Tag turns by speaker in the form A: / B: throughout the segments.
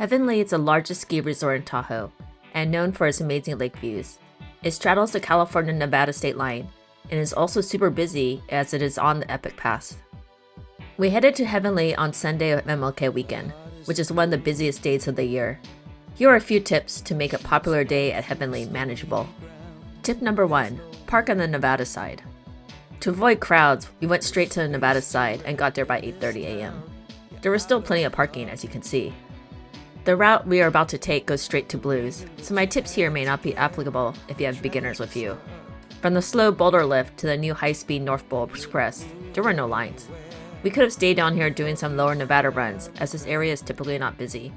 A: Heavenly is the largest ski resort in Tahoe and known for its amazing lake views. It straddles the California-Nevada state line and is also super busy as it is on the Epic Pass. We headed to Heavenly on Sunday of MLK weekend, which is one of the busiest days of the year. Here are a few tips to make a popular day at Heavenly manageable. Tip number 1, park on the Nevada side. To avoid crowds, we went straight to the Nevada side and got there by 8:30 a.m. There was still plenty of parking, as you can see. The route we are about to take goes straight to Blues, so my tips here may not be applicable if you have beginners with you. From the slow boulder lift to the new high-speed North Bowl Express, there were no lines. We could have stayed down here doing some lower Nevada runs, as this area is typically not busy.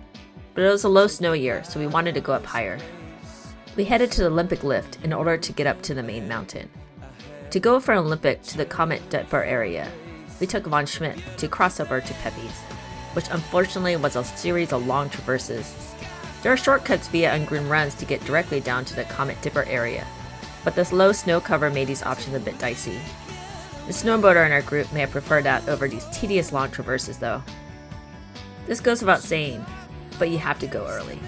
A: But it was a low snow year, so we wanted to go up higher. We headed to the Olympic lift in order to get up to the main mountain. To go from Olympic to the Comet Dipper area, we took Von Schmidt to cross over to Pepe's, which unfortunately was a series of long traverses. There are shortcuts via ungroomed runs to get directly down to the Comet Dipper area, but this low snow cover made these options a bit dicey. The snowboarder in our group may have preferred that over these tedious long traverses though. This goes without saying, but you have to go early.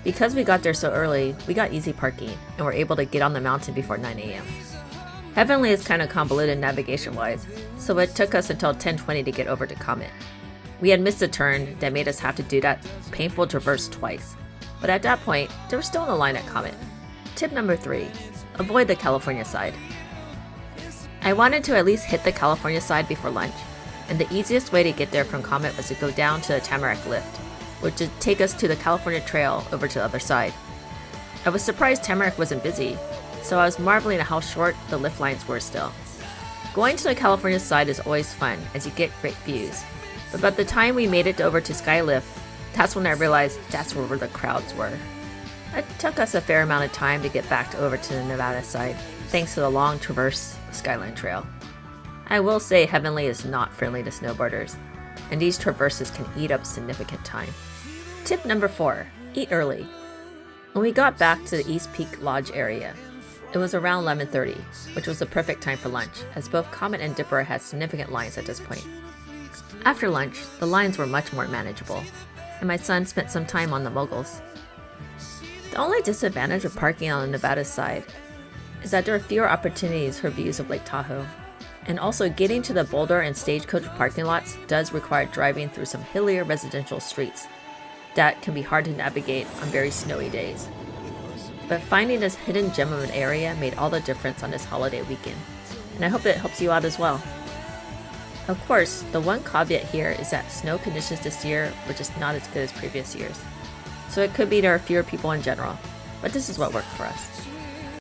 A: Because we got there so early, we got easy parking and were able to get on the mountain before 9 a.m. Heavenly is kind of convoluted navigation-wise, so it took us until 10:20 to get over to Comet. We had missed a turn that made us have to do that painful traverse twice, but at that point, there was still no line at Comet. Tip number 3, avoid the California side. I wanted to at least hit the California side before lunch, and the easiest way to get there from Comet was to go down to the Tamarack lift, which would take us to the California Trail over to the other side. I was surprised Tamarack wasn't busy, so I was marveling at how short the lift lines were still. Going to the California side is always fun as you get great views, but by the time we made it over to Skylift, that's when I realized that's where the crowds were. It took us a fair amount of time to get back over to the Nevada side, thanks to the long traverse Skyline Trail. I will say Heavenly is not friendly to snowboarders, and these traverses can eat up significant time. Tip number 4, eat early. When we got back to the East Peak Lodge area, it was around 11:30, which was the perfect time for lunch, as both Comet and Dipper had significant lines at this point. After lunch, the lines were much more manageable, and my son spent some time on the moguls. The only disadvantage of parking on the Nevada side is that there are fewer opportunities for views of Lake Tahoe, and also getting to the Boulder and Stagecoach parking lots does require driving through some hillier residential streets that can be hard to navigate on very snowy days. But finding this hidden gem of an area made all the difference on this holiday weekend, and I hope it helps you out as well. Of course, the one caveat here is that snow conditions this year were just not as good as previous years, so it could be there are fewer people in general, but this is what worked for us.